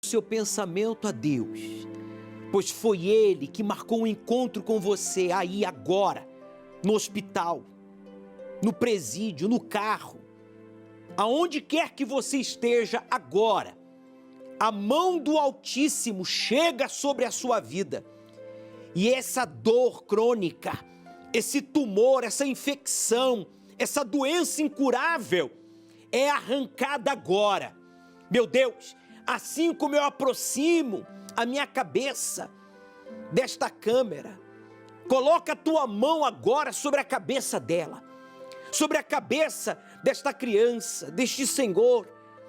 seu pensamento a Deus, pois foi Ele que marcou um encontro com você aí agora, no hospital, no presídio, no carro, aonde quer que você esteja agora. A mão do Altíssimo chega sobre a sua vida e essa dor crônica, esse tumor, essa infecção, essa doença incurável é arrancada agora. Meu Deus, assim como eu aproximo a minha cabeça desta câmera, coloca a tua mão agora sobre a cabeça dela, sobre a cabeça desta criança, deste senhor,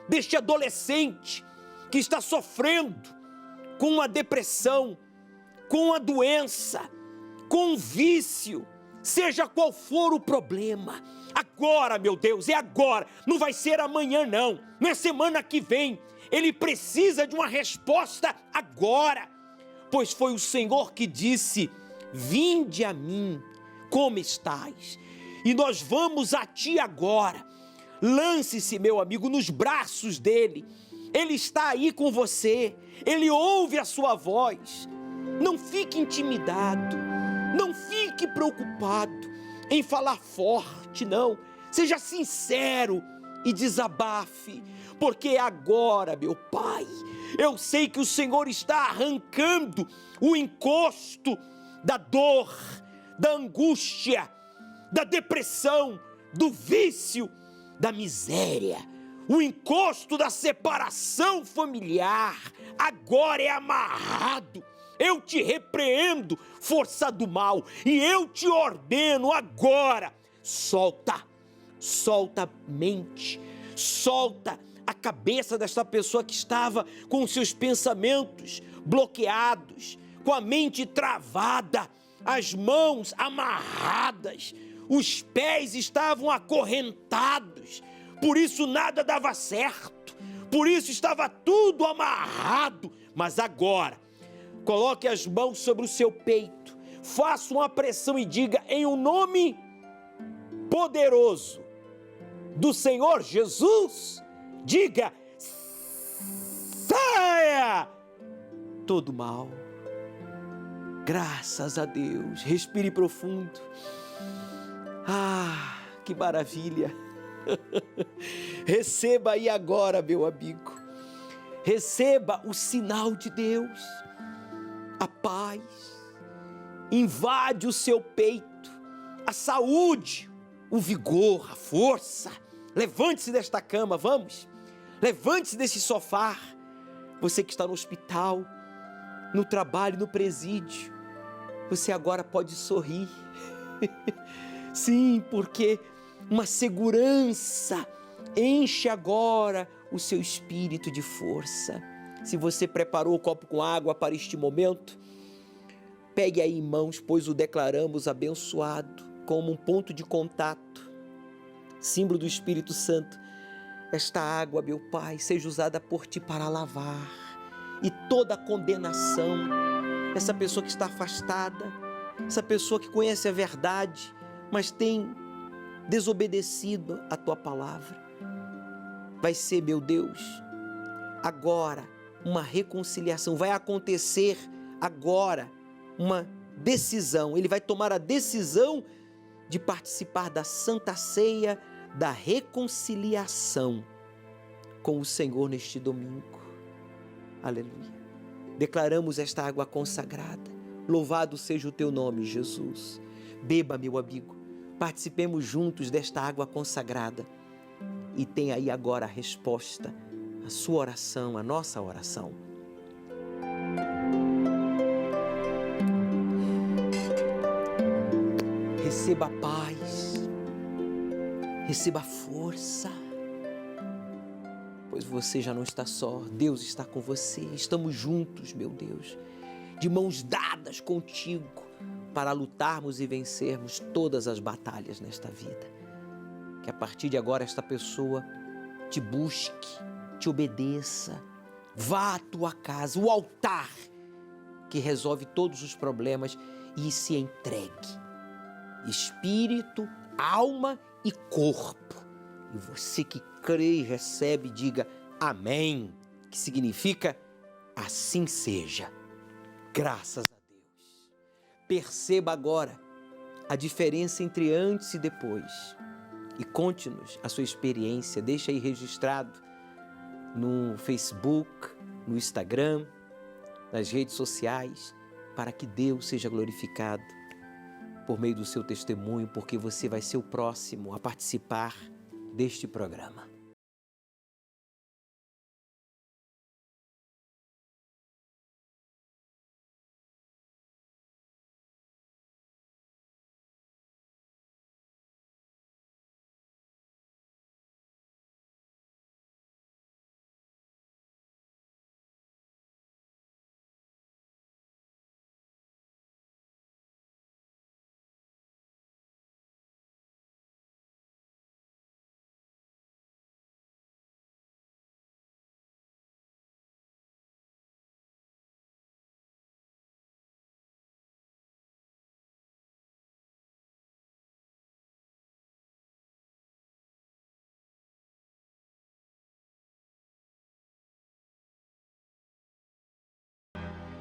deste adolescente que está sofrendo com uma depressão, com uma doença, com um vício, seja qual for o problema. Agora, meu Deus, é agora, não vai ser amanhã não é semana que vem. Ele precisa de uma resposta agora, pois foi o Senhor que disse: vinde a mim, como estás? E nós vamos a ti agora. Lance-se, meu amigo, nos braços dele. Ele está aí com você, ele ouve a sua voz. Não fique intimidado, não fique preocupado em falar forte, não. Seja sincero e desabafe, porque agora, meu Pai, eu sei que o Senhor está arrancando o encosto da dor, da angústia, da depressão, do vício, da miséria. O encosto da separação familiar agora é amarrado. Eu te repreendo, força do mal, e eu te ordeno agora, solta a mente, solta a cabeça desta pessoa que estava com os seus pensamentos bloqueados, com a mente travada, as mãos amarradas, os pés estavam acorrentados, por isso nada dava certo, por isso estava tudo amarrado. Mas agora, coloque as mãos sobre o seu peito, faça uma pressão e diga: em um nome poderoso do Senhor Jesus, diga: saia todo mal. Graças a Deus. Respire profundo. Ah, que maravilha. Receba aí agora, meu amigo. Receba o sinal de Deus. A paz invade o seu peito, a saúde, o vigor, a força. Levante-se desta cama, vamos. Levante-se desse sofá. Você que está no hospital, no trabalho, no presídio, você agora pode sorrir. Sim, porque uma segurança enche agora o seu espírito de força. Se você preparou o copo com água para este momento, pegue aí em mãos, pois o declaramos abençoado, como um ponto de contato, símbolo do Espírito Santo. Esta água, meu Pai, seja usada por Ti para lavar e toda a condenação, essa pessoa que está afastada, essa pessoa que conhece a verdade, mas tem desobedecido a Tua palavra. Vai ser, meu Deus, agora uma reconciliação, vai acontecer agora uma decisão. Ele vai tomar a decisão de participar da Santa Ceia da reconciliação com o Senhor neste domingo. Aleluia. Declaramos esta água consagrada. Louvado seja o Teu nome, Jesus. Beba, meu amigo. Participemos juntos desta água consagrada. E tem aí agora a resposta, a sua oração, a nossa oração. Receba a paz, receba a força, pois você já não está só, Deus está com você. Estamos juntos, meu Deus, de mãos dadas contigo para lutarmos e vencermos todas as batalhas nesta vida. Que a partir de agora esta pessoa te busque, te obedeça, vá à tua casa, o altar que resolve todos os problemas, e se entregue, espírito, alma e corpo. E você que crê e recebe, diga amém, que significa Assim seja. Graças a Deus. Perceba agora a diferença entre antes e depois. E conte-nos a sua experiência. Deixa aí registrado no Facebook, no Instagram, nas redes sociais, para que Deus seja glorificado por meio do seu testemunho, porque você vai ser o próximo a participar deste programa.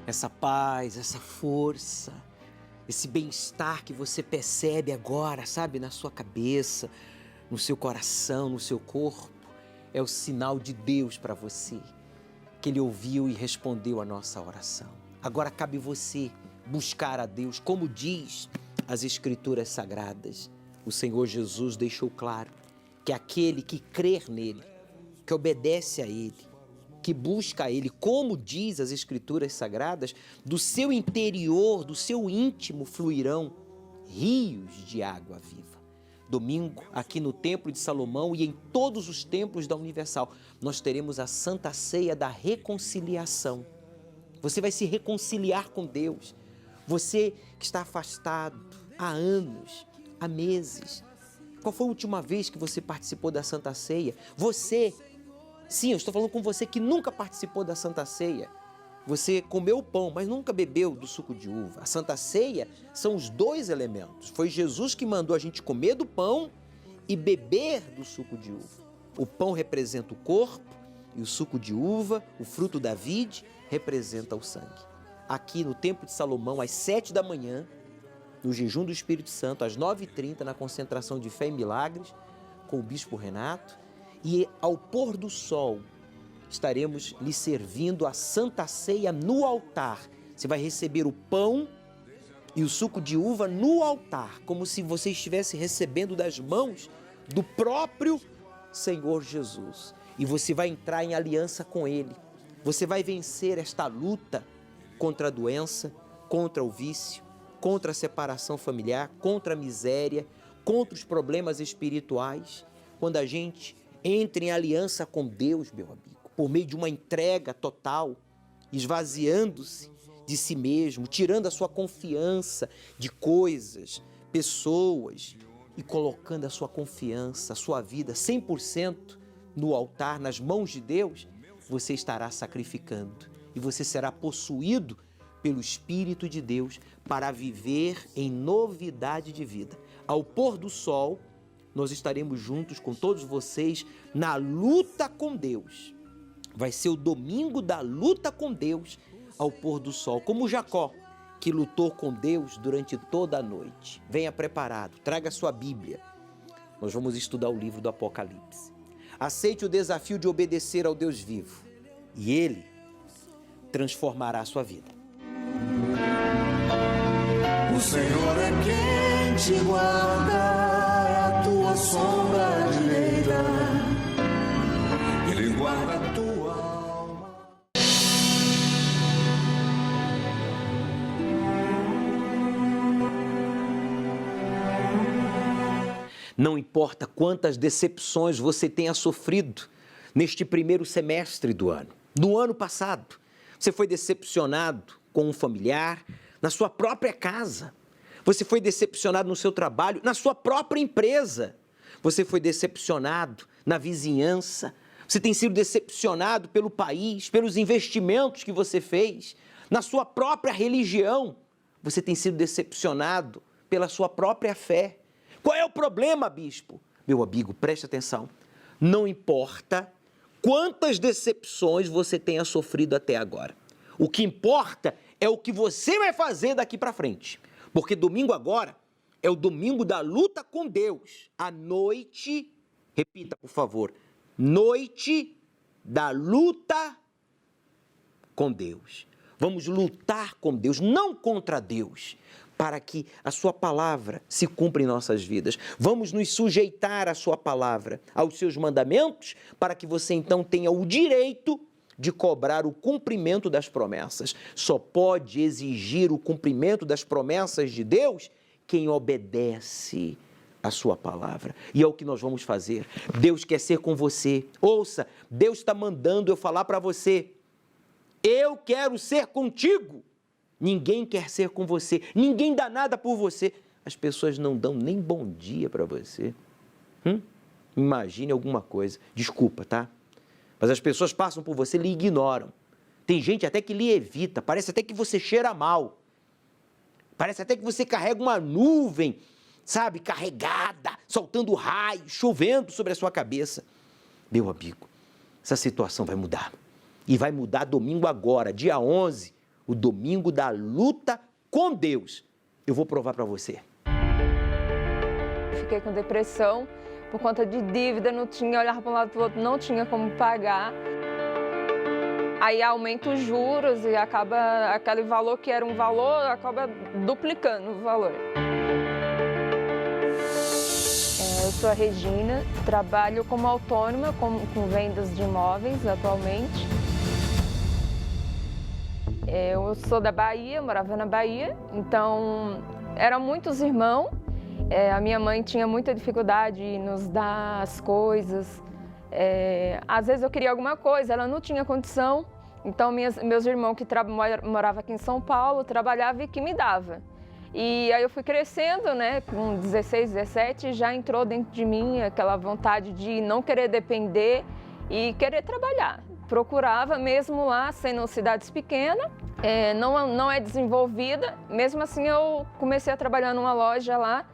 Essa paz, essa força, esse bem-estar que você percebe agora, sabe, na sua cabeça, no seu coração, no seu corpo, é o sinal de Deus para você, que Ele ouviu e respondeu a nossa oração. Agora cabe você buscar a Deus, como diz as Escrituras Sagradas. O Senhor Jesus deixou claro que aquele que crer nele, que obedece a Ele, que busca a Ele, como diz as Escrituras Sagradas, do seu interior, do seu íntimo fluirão rios de água viva. Domingo, aqui no Templo de Salomão e em todos os templos da Universal, nós teremos a Santa Ceia da Reconciliação. Você vai se reconciliar com Deus. Você que está afastado há anos, há meses. Qual foi a última vez que você participou da Santa Ceia? Você... Sim, eu estou falando com você que nunca participou da Santa Ceia. Você comeu o pão, mas nunca bebeu do suco de uva. A Santa Ceia são os dois elementos. Foi Jesus que mandou a gente comer do pão e beber do suco de uva. O pão representa o corpo e o suco de uva, o fruto da vide, representa o sangue. Aqui no Templo de Salomão, às 7 da manhã, no jejum do Espírito Santo, às 9h30, na concentração de fé e milagres, com o Bispo Renato. E ao pôr do sol, estaremos lhe servindo a Santa Ceia no altar. Você vai receber o pão e o suco de uva no altar, como se você estivesse recebendo das mãos do próprio Senhor Jesus. E você vai entrar em aliança com Ele. Você vai vencer esta luta contra a doença, contra o vício, contra a separação familiar, contra a miséria, contra os problemas espirituais. Quando a gente entra em aliança com Deus, meu amigo, por meio de uma entrega total, esvaziando-se de si mesmo, tirando a sua confiança de coisas, pessoas e colocando a sua confiança, a sua vida 100% no altar, nas mãos de Deus, você estará sacrificando e você será possuído pelo Espírito de Deus para viver em novidade de vida. Ao pôr do sol, nós estaremos juntos com todos vocês na luta com Deus. Vai ser o domingo da luta com Deus ao pôr do sol, como Jacó, que lutou com Deus durante toda a noite. Venha preparado, traga sua Bíblia. Nós vamos estudar o livro do Apocalipse. Aceite o desafio de obedecer ao Deus vivo e Ele transformará a sua vida. O Senhor é quem te guarda, a tua sombra direita, Ele guarda a tua alma. Não importa quantas decepções você tenha sofrido neste primeiro semestre do ano. No ano passado, você foi decepcionado com um familiar, na sua própria casa. Você foi decepcionado no seu trabalho, na sua própria empresa. Você foi decepcionado na vizinhança. Você tem sido decepcionado pelo país, pelos investimentos que você fez, na sua própria religião. Você tem sido decepcionado pela sua própria fé. Qual é o problema, bispo? Meu amigo, preste atenção. Não importa quantas decepções você tenha sofrido até agora. O que importa é o que você vai fazer daqui para frente. Porque domingo agora é o domingo da luta com Deus. A noite, repita por favor, noite da luta com Deus. Vamos lutar com Deus, não contra Deus, para que a sua palavra se cumpra em nossas vidas. Vamos nos sujeitar à sua palavra, aos seus mandamentos, para que você então tenha o direito de cobrar o cumprimento das promessas. Só pode exigir o cumprimento das promessas de Deus quem obedece a sua palavra. E é o que nós vamos fazer. Deus quer ser com você. Ouça, Deus está mandando eu falar para você. Eu quero ser contigo. Ninguém quer ser com você. Ninguém dá nada por você. As pessoas não dão nem bom dia para você. Imagine alguma coisa. Desculpa, tá? Mas as pessoas passam por você e lhe ignoram. Tem gente até que lhe evita. Parece até que você cheira mal. Parece até que você carrega uma nuvem, sabe, carregada, soltando raios, chovendo sobre a sua cabeça. Meu amigo, essa situação vai mudar. E vai mudar domingo agora, dia 11, o domingo da luta com Deus. Eu vou provar para você. Fiquei com depressão por conta de dívida, não tinha, olhava para um lado para o outro, não tinha como pagar. Aí aumenta os juros e acaba aquele valor que era um valor, acaba duplicando o valor. Eu sou a Regina, trabalho como autônoma com vendas de imóveis atualmente. Eu sou da Bahia, morava na Bahia, então eram muitos irmãos. A minha mãe tinha muita dificuldade em nos dar as coisas. Às vezes eu queria alguma coisa, ela não tinha condição. Então meus irmãos que moravam aqui em São Paulo, trabalhavam e que me dava. E aí eu fui crescendo, né, com 16, 17, já entrou dentro de mim aquela vontade de não querer depender e querer trabalhar. Procurava mesmo lá, sendo cidades pequenas, não é desenvolvida. Mesmo assim eu comecei a trabalhar numa loja lá,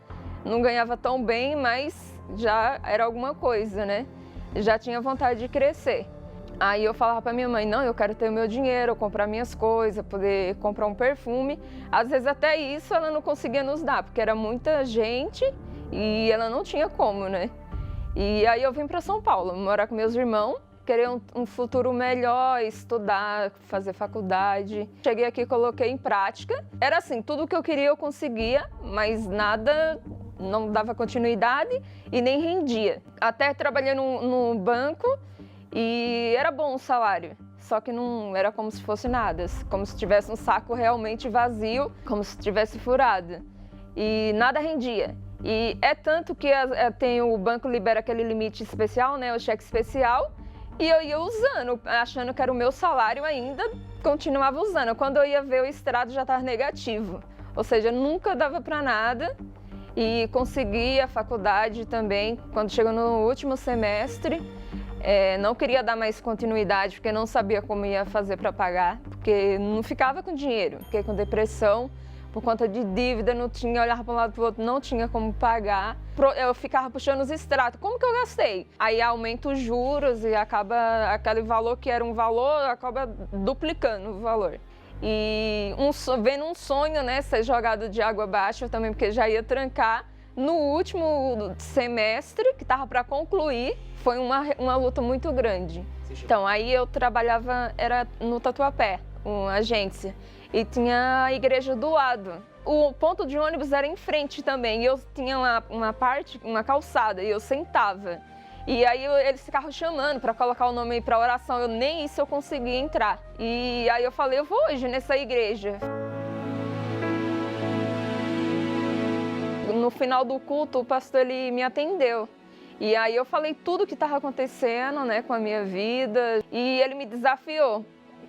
não ganhava tão bem, mas já era alguma coisa, né? Já tinha vontade de crescer. Aí eu falava para minha mãe, não, eu quero ter o meu dinheiro, comprar minhas coisas, poder comprar um perfume. Às vezes até isso ela não conseguia nos dar, porque era muita gente e ela não tinha como, né? E aí eu vim para São Paulo, morar com meus irmãos, querer um futuro melhor, estudar, fazer faculdade. Cheguei aqui e coloquei em prática. Era assim, tudo que eu queria eu conseguia, mas nada, não dava continuidade e nem rendia. Até trabalhei num banco, e era bom o salário, só que não era como se fosse nada, como se tivesse um saco realmente vazio, como se tivesse furado. E nada rendia. E é tanto que o banco libera aquele limite especial, né, o cheque especial, e eu ia usando, achando que era o meu salário ainda, continuava usando. Quando eu ia ver, o extrato já estava negativo, ou seja, nunca dava para nada. E consegui a faculdade também, quando chegou no último semestre. Não queria dar mais continuidade, porque não sabia como ia fazer para pagar, porque não ficava com dinheiro. Fiquei com depressão, por conta de dívida, não tinha, olhava para um lado para o outro, não tinha como pagar. Eu ficava puxando os extratos, como que eu gastei? Aí aumenta os juros e acaba aquele valor que era um valor, acaba duplicando o valor. E vendo um sonho, né, ser jogado de água abaixo também, porque já ia trancar. No último semestre, que estava para concluir, foi uma luta muito grande. Então, aí eu trabalhava, era no Tatuapé, uma agência, e tinha a igreja do lado. O ponto de ônibus era em frente também, e eu tinha uma calçada, e eu sentava. E aí eles ficavam chamando para colocar o nome para oração, nem isso eu conseguia entrar. E aí eu falei, eu vou hoje nessa igreja. No final do culto, o pastor ele me atendeu. E aí eu falei tudo o que estava acontecendo, né, com a minha vida, e ele me desafiou.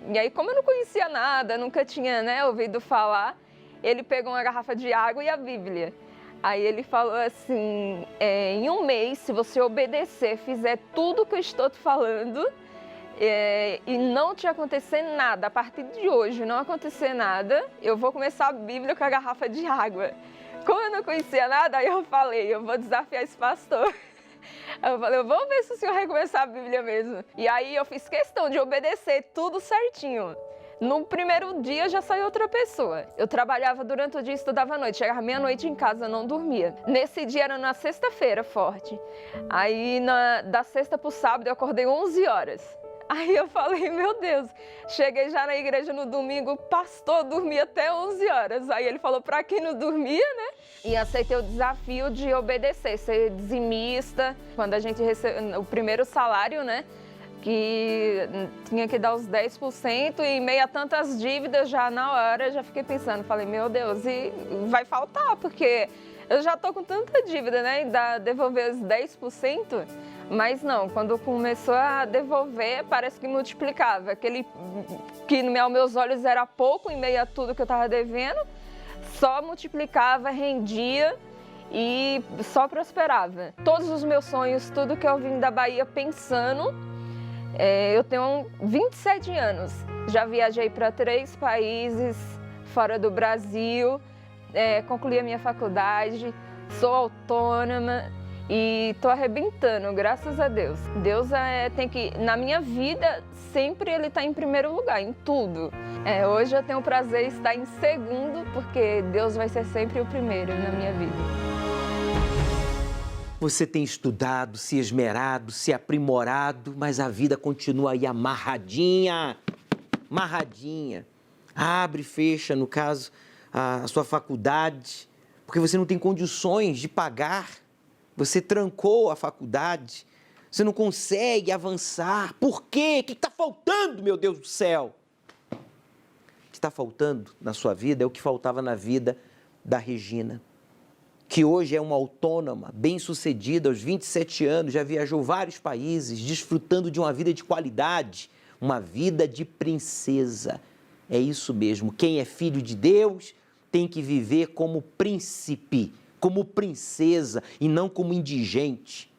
E aí, como eu não conhecia nada, nunca tinha, né, ouvido falar, ele pegou uma garrafa de água e a Bíblia. Aí ele falou assim, em um mês, se você obedecer, fizer tudo o que eu estou te falando, e não te acontecer nada, a partir de hoje não acontecer nada, eu vou começar a Bíblia com a garrafa de água. Como eu não conhecia nada, aí eu falei, eu vou desafiar esse pastor. Eu falei, vamos ver se o senhor vai começar a Bíblia mesmo. E aí eu fiz questão de obedecer tudo certinho. No primeiro dia já saiu outra pessoa. Eu trabalhava durante o dia e estudava à noite. Chegava meia-noite em casa, não dormia. Nesse dia era na sexta-feira, forte. Aí da sexta para o sábado eu acordei 11 horas. Aí eu falei, meu Deus, cheguei já na igreja no domingo, o pastor dormia até 11 horas. Aí ele falou para quem não dormia, né? E aceitei o desafio de obedecer, ser dizimista. Quando a gente recebeu o primeiro salário, né? Que tinha que dar os 10% e meia tantas dívidas já na hora, já fiquei pensando, falei, meu Deus, e vai faltar, porque eu já tô com tanta dívida, né? Ainda devolver os 10%. Mas não, quando começou a devolver, parece que multiplicava. Aquele que aos meus olhos era pouco em meio a tudo que eu estava devendo, só multiplicava, rendia e só prosperava. Todos os meus sonhos, tudo que eu vim da Bahia pensando, eu tenho 27 anos. Já viajei para 3 países fora do Brasil, concluí a minha faculdade, sou autônoma. E estou arrebentando, graças a Deus. Deus tem que, na minha vida, sempre Ele está em primeiro lugar, em tudo. Hoje eu tenho o prazer de estar em segundo, porque Deus vai ser sempre o primeiro na minha vida. Você tem estudado, se esmerado, se aprimorado, mas a vida continua aí amarradinha, amarradinha. Abre e fecha, no caso, a sua faculdade, porque você não tem condições de pagar. Você trancou a faculdade, você não consegue avançar. Por quê? O que está faltando, meu Deus do céu? O que está faltando na sua vida é o que faltava na vida da Regina, que hoje é uma autônoma, bem-sucedida, aos 27 anos, já viajou vários países, desfrutando de uma vida de qualidade, uma vida de princesa. É isso mesmo, quem é filho de Deus tem que viver como príncipe, como princesa e não como indigente,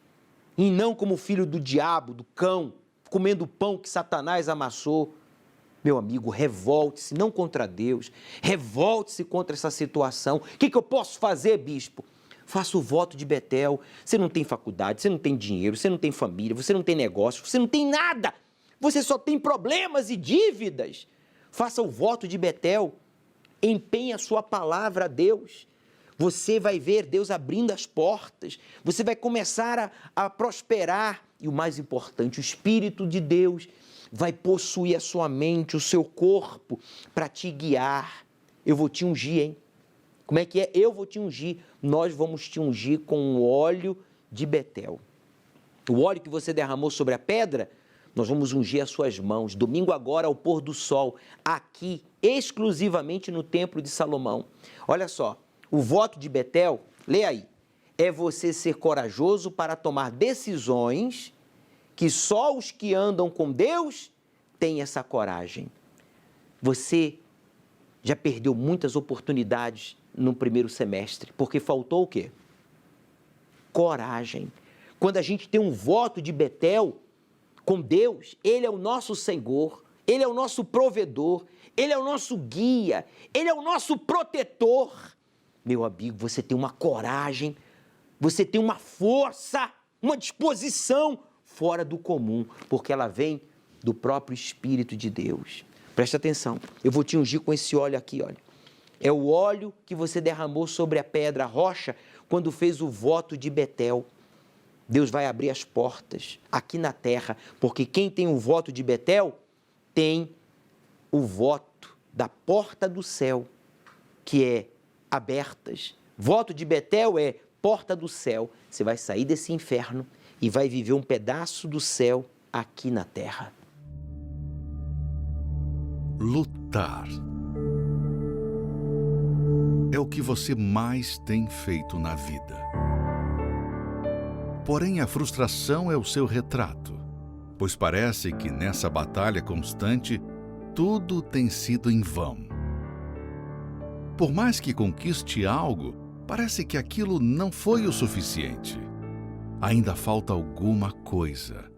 e não como filho do diabo, do cão, comendo o pão que Satanás amassou. Meu amigo, revolte-se, não contra Deus, revolte-se contra essa situação. O que eu posso fazer, bispo? Faça o voto de Betel. Você não tem faculdade, você não tem dinheiro, você não tem família, você não tem negócio, você não tem nada. Você só tem problemas e dívidas. Faça o voto de Betel. Empenhe a sua palavra a Deus. Você vai ver Deus abrindo as portas, você vai começar a prosperar. E o mais importante, o Espírito de Deus vai possuir a sua mente, o seu corpo, para te guiar. Eu vou te ungir, hein? Como é que é? Eu vou te ungir. Nós vamos te ungir com o óleo de Betel. O óleo que você derramou sobre a pedra, nós vamos ungir as suas mãos. Domingo agora, ao pôr do sol, aqui, exclusivamente no Templo de Salomão. Olha só. O voto de Betel, lê aí, é você ser corajoso para tomar decisões que só os que andam com Deus têm essa coragem. Você já perdeu muitas oportunidades no primeiro semestre, porque faltou o quê? Coragem. Quando a gente tem um voto de Betel com Deus, Ele é o nosso Senhor, Ele é o nosso provedor, Ele é o nosso guia, Ele é o nosso protetor. Meu amigo, você tem uma coragem, você tem uma força, uma disposição fora do comum, porque ela vem do próprio Espírito de Deus. Presta atenção, eu vou te ungir com esse óleo aqui, olha. É o óleo que você derramou sobre a pedra, a rocha, quando fez o voto de Betel. Deus vai abrir as portas aqui na terra, porque quem tem o voto de Betel tem o voto da porta do céu, que é abertas. Voto de Betel é porta do céu. Você vai sair desse inferno e vai viver um pedaço do céu aqui na terra. Lutar é o que você mais tem feito na vida. Porém, a frustração é o seu retrato, pois parece que nessa batalha constante, tudo tem sido em vão. Por mais que conquiste algo, parece que aquilo não foi o suficiente. Ainda falta alguma coisa.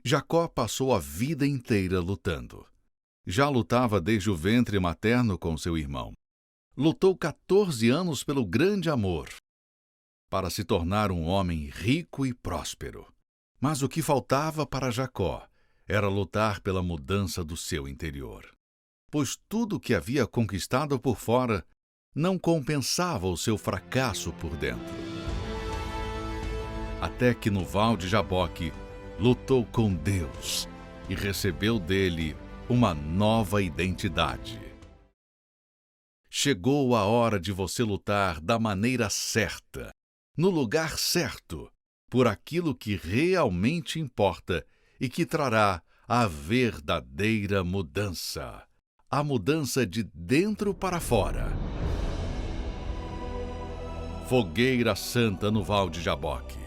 Jacó passou a vida inteira lutando. Já lutava desde o ventre materno com seu irmão. Lutou 14 anos pelo grande amor, para se tornar um homem rico e próspero. Mas o que faltava para Jacó era lutar pela mudança do seu interior, pois tudo o que havia conquistado por fora não compensava o seu fracasso por dentro. Até que no Val de Jaboque lutou com Deus e recebeu dele uma nova identidade. Chegou a hora de você lutar da maneira certa, no lugar certo, por aquilo que realmente importa e que trará a verdadeira mudança, a mudança de dentro para fora. Fogueira Santa no Val de Jaboque.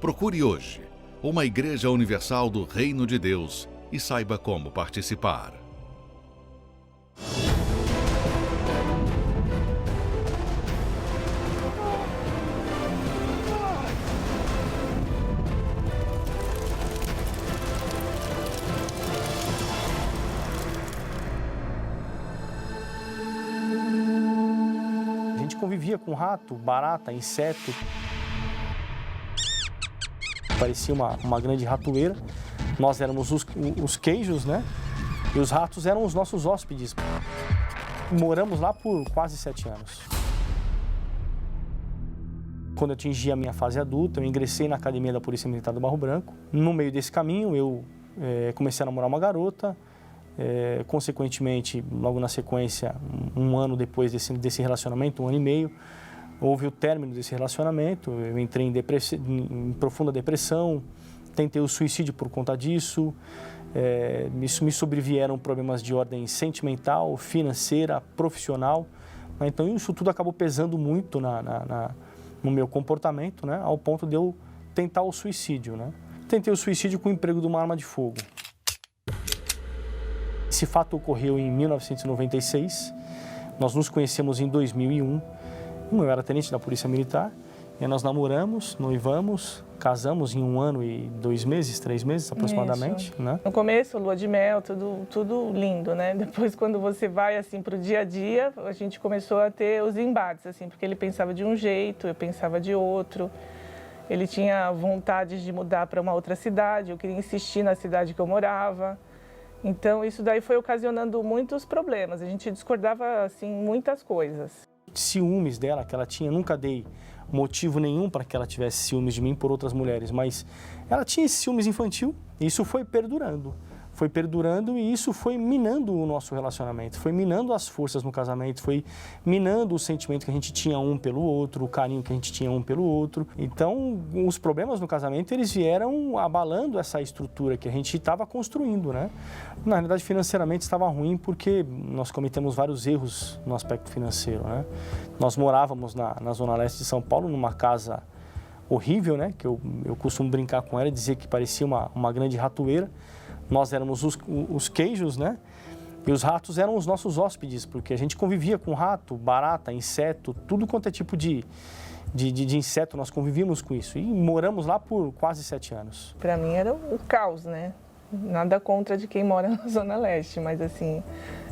Procure hoje uma Igreja Universal do Reino de Deus e saiba como participar. A gente convivia com rato, barata, inseto. Parecia uma grande ratoeira. Nós éramos os queijos, né? E os ratos eram os nossos hóspedes. Moramos lá por quase 7 anos. Quando eu atingi a minha fase adulta, eu ingressei na Academia da Polícia Militar do Barro Branco. No meio desse caminho, eu comecei a namorar uma garota. Consequentemente, logo na sequência, um ano depois desse relacionamento, 1 ano e meio, houve o término desse relacionamento. Eu entrei em profunda depressão, tentei o suicídio por conta disso. Isso me sobrevieram problemas de ordem sentimental, financeira, profissional. Então, isso tudo acabou pesando muito no meu comportamento, né, ao ponto de eu tentar o suicídio, né? Tentei o suicídio com o emprego de uma arma de fogo. Esse fato ocorreu em 1996. Nós nos conhecemos em 2001. Eu era tenente da Polícia Militar. E nós namoramos, noivamos, casamos em 1 ano e 2 meses, 3 meses aproximadamente, né? No começo, lua de mel, tudo lindo, né? Depois, quando você vai assim para o dia a dia, a gente começou a ter os embates, assim, porque ele pensava de um jeito, eu pensava de outro. Ele tinha vontade de mudar para uma outra cidade, eu queria insistir na cidade que eu morava. Então, isso daí foi ocasionando muitos problemas. A gente discordava, assim, muitas coisas. Ciúmes dela, que ela tinha, nunca dei motivo nenhum para que ela tivesse ciúmes de mim por outras mulheres, mas ela tinha esse ciúmes infantil e isso foi perdurando e isso foi minando o nosso relacionamento, foi minando as forças no casamento, foi minando o sentimento que a gente tinha um pelo outro, o carinho que a gente tinha um pelo outro. Então, os problemas no casamento, eles vieram abalando essa estrutura que a gente estava construindo, né? Na realidade, financeiramente estava ruim porque nós cometemos vários erros no aspecto financeiro, né? Nós morávamos na Zona Leste de São Paulo, numa casa horrível, né? Que eu costumo brincar com ela e dizer que parecia uma grande ratoeira. Nós éramos os queijos, né? E os ratos eram os nossos hóspedes, porque a gente convivia com rato, barata, inseto, tudo quanto é tipo de inseto, nós convivíamos com isso. E moramos lá por quase 7 anos. Para mim era o caos, né? Nada contra de quem mora na Zona Leste, mas assim,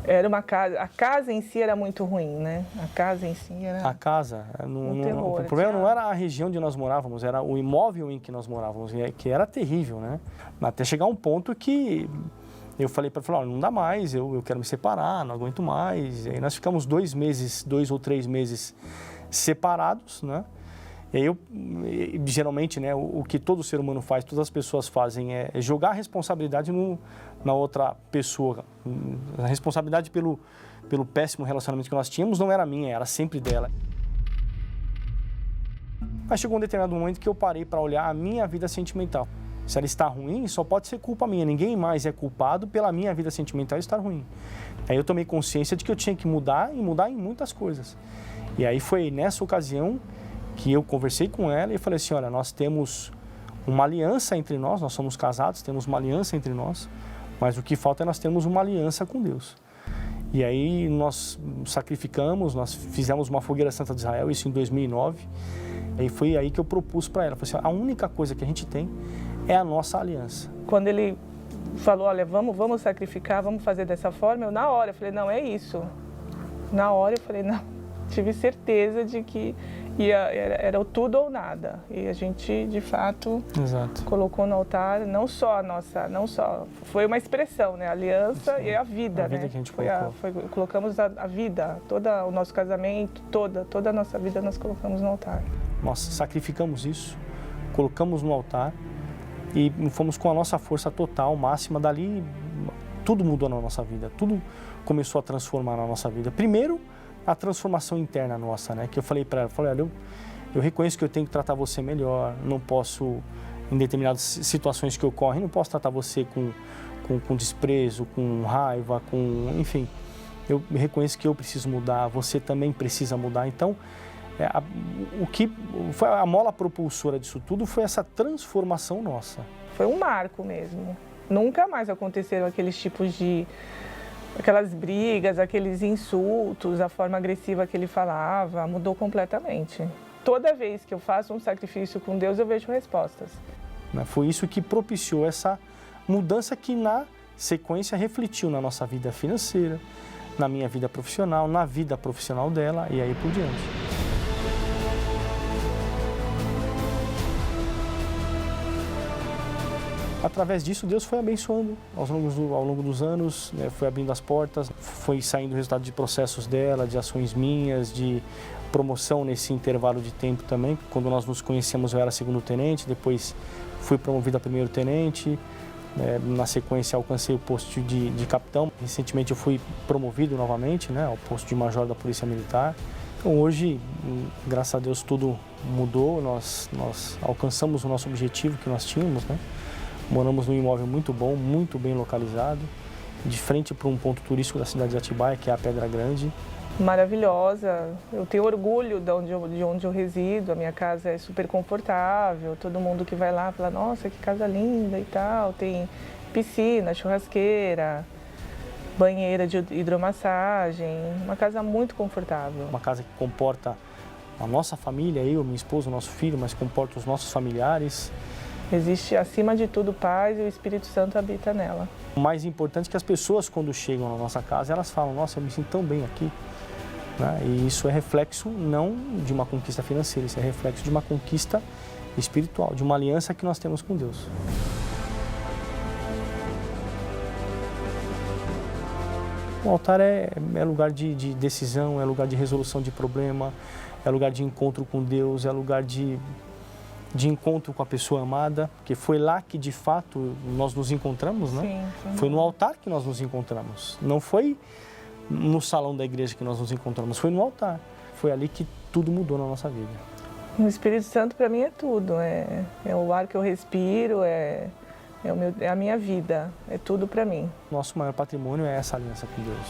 era uma casa... A casa em si era muito ruim, né? A casa em si era... A casa... terror, o problema não era a região onde nós morávamos, era o imóvel em que nós morávamos, que era terrível, né? Até chegar um ponto que eu falei para ela, não dá mais, eu quero me separar, não aguento mais. E aí nós ficamos 2 ou 3 meses separados, né? E aí geralmente, né, o que todo ser humano faz, todas as pessoas fazem é jogar a responsabilidade na outra pessoa. A responsabilidade pelo péssimo relacionamento que nós tínhamos não era minha, era sempre dela. Mas chegou um determinado momento que eu parei para olhar a minha vida sentimental. Se ela está ruim, só pode ser culpa minha. Ninguém mais é culpado pela minha vida sentimental estar ruim. Aí eu tomei consciência de que eu tinha que mudar e mudar em muitas coisas. E aí foi nessa ocasião que eu conversei com ela e falei assim, olha, nós temos uma aliança entre nós somos casados, temos uma aliança entre nós, mas o que falta é nós termos uma aliança com Deus. E aí nós sacrificamos, nós fizemos uma fogueira santa de Israel, isso em 2009, e foi aí que eu propus para ela, falei assim, a única coisa que a gente tem é a nossa aliança. Quando ele falou, olha, vamos sacrificar, vamos fazer dessa forma, eu na hora falei, não, é isso. Na hora eu falei, não, tive certeza de que E era o tudo ou nada. E a gente, de fato, Exato. colocou no altar não só foi uma expressão, né? A aliança e a vida, A vida né? que a gente colocou. Colocamos a vida, todo o nosso casamento, toda a nossa vida nós colocamos no altar. Nós sacrificamos isso, colocamos no altar e fomos com a nossa força total, máxima. Dali, tudo mudou na nossa vida, tudo começou a transformar na nossa vida. Primeiro, a transformação interna nossa, né? Que eu falei para ela, olha, eu reconheço que eu tenho que tratar você melhor, não posso, em determinadas situações que ocorrem, não posso tratar você com desprezo, com raiva, enfim. Eu reconheço que eu preciso mudar, você também precisa mudar. Então, o que foi a mola propulsora disso tudo foi essa transformação nossa. Foi um marco mesmo. Nunca mais aconteceram aqueles tipos aquelas brigas, aqueles insultos, a forma agressiva que ele falava, mudou completamente. Toda vez que eu faço um sacrifício com Deus, eu vejo respostas. Foi isso que propiciou essa mudança que, na sequência, refletiu na nossa vida financeira, na minha vida profissional, na vida profissional dela e aí por diante. Através disso, Deus foi abençoando ao longo dos anos, né, foi abrindo as portas, foi saindo o resultado de processos dela, de ações minhas, de promoção nesse intervalo de tempo também. Quando nós nos conhecemos, eu era segundo-tenente, depois fui promovido a primeiro-tenente, na sequência alcancei o posto de capitão. Recentemente eu fui promovido novamente, né, ao posto de major da Polícia Militar. Então hoje, graças a Deus, tudo mudou, nós alcançamos o nosso objetivo que nós tínhamos, né? Moramos num imóvel muito bom, muito bem localizado, de frente para um ponto turístico da cidade de Atibaia, que é a Pedra Grande. Maravilhosa, eu tenho orgulho de onde eu resido, a minha casa é super confortável, todo mundo que vai lá fala, nossa, que casa linda e tal, tem piscina, churrasqueira, banheira de hidromassagem, uma casa muito confortável. Uma casa que comporta a nossa família, eu, minha esposa, o nosso filho, mas comporta os nossos familiares. Existe, acima de tudo, paz e o Espírito Santo habita nela. O mais importante é que as pessoas, quando chegam na nossa casa, elas falam, nossa, eu me sinto tão bem aqui. Né? E isso é reflexo não de uma conquista financeira, isso é reflexo de uma conquista espiritual, de uma aliança que nós temos com Deus. O altar é lugar de decisão, é lugar de resolução de problema, é lugar de encontro com Deus, é lugar de encontro com a pessoa amada, porque foi lá que de fato nós nos encontramos, né? Sim. Foi no altar que nós nos encontramos, não foi no salão da igreja que nós nos encontramos, foi no altar. Foi ali que tudo mudou na nossa vida. O Espírito Santo para mim é tudo, é o ar que eu respiro, é a minha vida, é tudo para mim. Nosso maior patrimônio é essa aliança com Deus,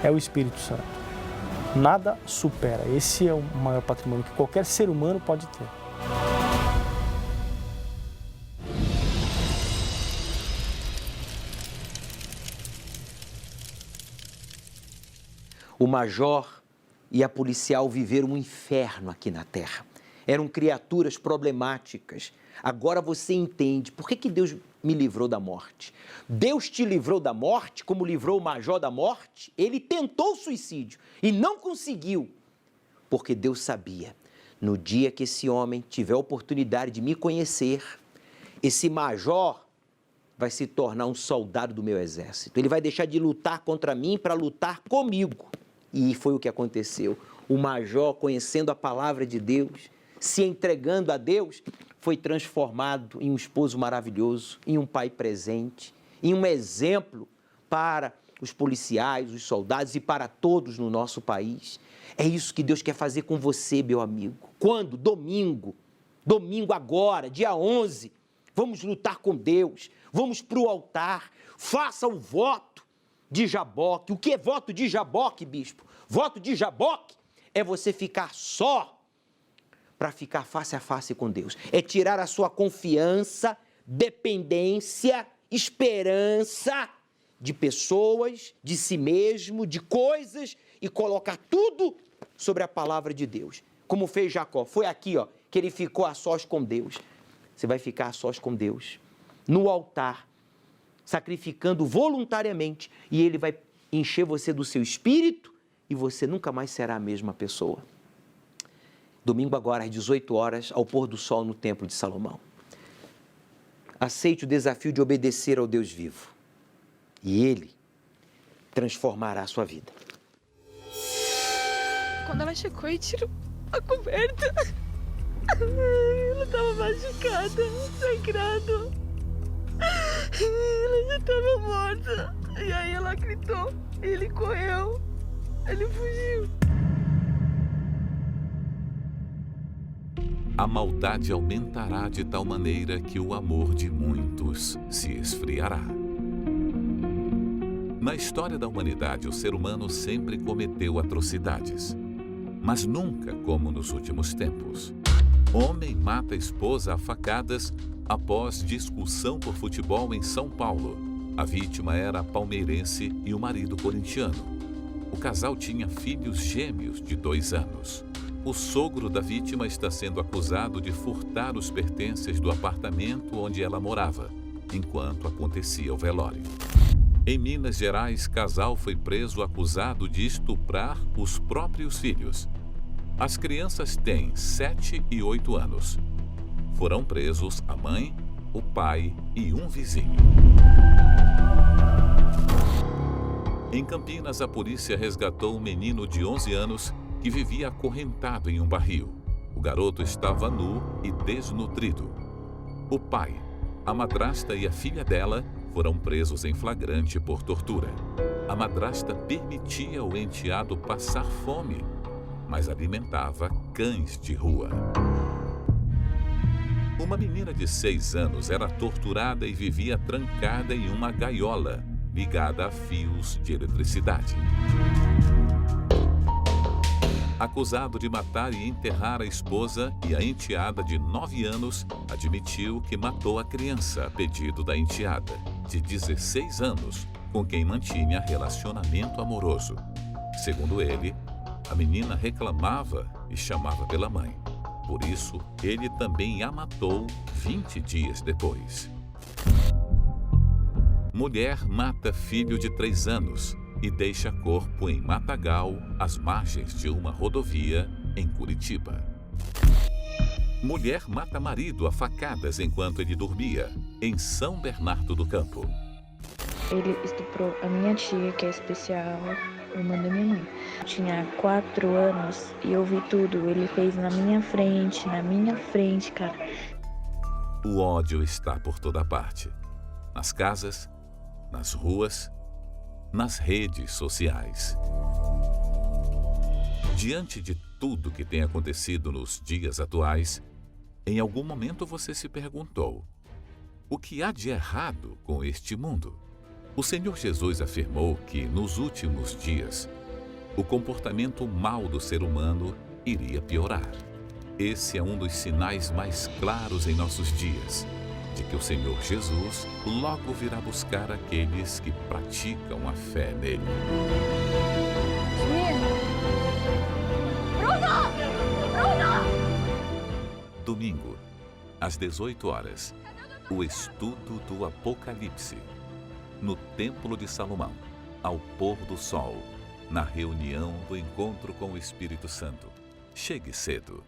é o Espírito Santo. Nada supera, esse é o maior patrimônio que qualquer ser humano pode ter. O major e a policial viveram um inferno aqui na Terra. Eram criaturas problemáticas. Agora você entende por que Deus me livrou da morte. Deus te livrou da morte, como livrou o major da morte. Ele tentou o suicídio e não conseguiu, porque Deus sabia. No dia que esse homem tiver a oportunidade de me conhecer, esse major vai se tornar um soldado do meu exército. Ele vai deixar de lutar contra mim para lutar comigo. E foi o que aconteceu. O major, conhecendo a palavra de Deus, se entregando a Deus, foi transformado em um esposo maravilhoso, em um pai presente, em um exemplo para os policiais, os soldados e para todos no nosso país. É isso que Deus quer fazer com você, meu amigo. Quando? Domingo. Domingo agora, dia 11. Vamos lutar com Deus. Vamos para o altar. Faça o voto de Jaboque. O que é voto de Jaboque, bispo? Voto de Jaboque é você ficar só para ficar face a face com Deus. É tirar a sua confiança, dependência, esperança de pessoas, de si mesmo, de coisas e colocar tudo sobre a palavra de Deus. Como fez Jacó. Foi aqui, ó, que ele ficou a sós com Deus. Você vai ficar a sós com Deus no altar, sacrificando voluntariamente, e Ele vai encher você do seu espírito e você nunca mais será a mesma pessoa. Domingo agora, às 18 horas, ao pôr do sol no Templo de Salomão. Aceite o desafio de obedecer ao Deus vivo. E Ele transformará a sua vida. Quando ela chegou e tirou a coberta, ela estava machucada, sangrando. Ela já estava morta. E aí ela gritou, ele correu, ele fugiu. A maldade aumentará de tal maneira que o amor de muitos se esfriará. Na história da humanidade, o ser humano sempre cometeu atrocidades, mas nunca como nos últimos tempos. Homem mata esposa a facadas após discussão por futebol em São Paulo. A vítima era palmeirense e o marido corintiano. O casal tinha filhos gêmeos de 2 anos. O sogro da vítima está sendo acusado de furtar os pertences do apartamento onde ela morava, enquanto acontecia o velório. Em Minas Gerais, casal foi preso acusado de estuprar os próprios filhos. As crianças têm 7 e 8 anos. Foram presos a mãe, o pai e um vizinho. Em Campinas, a polícia resgatou um menino de 11 anos que vivia acorrentado em um barril. O garoto estava nu e desnutrido. O pai, a madrasta e a filha dela foram presos em flagrante por tortura. A madrasta permitia o enteado passar fome, mas alimentava cães de rua. Uma menina de 6 anos era torturada e vivia trancada em uma gaiola, ligada a fios de eletricidade. Acusado de matar e enterrar a esposa e a enteada de 9 anos, admitiu que matou a criança a pedido da enteada, de 16 anos, com quem mantinha relacionamento amoroso. Segundo ele, a menina reclamava e chamava pela mãe. Por isso, ele também a matou 20 dias depois. Mulher mata filho de 3 anos e deixa corpo em Matagal, às margens de uma rodovia em Curitiba. Mulher mata marido a facadas enquanto ele dormia, em São Bernardo do Campo. Ele estuprou a minha tia, que é especial, irmã da minha mãe. Eu tinha 4 anos e eu vi tudo. Ele fez na minha frente, cara. O ódio está por toda parte. Nas casas, nas ruas, nas redes sociais. Diante de tudo que tem acontecido nos dias atuais, em algum momento você se perguntou: o que há de errado com este mundo? O Senhor Jesus afirmou que, nos últimos dias, o comportamento mau do ser humano iria piorar. Esse é um dos sinais mais claros em nossos dias, de que o Senhor Jesus logo virá buscar aqueles que praticam a fé nele. Domingo, às 18 horas, o estudo do Apocalipse, no Templo de Salomão, ao pôr do sol, na reunião do encontro com o Espírito Santo. Chegue cedo.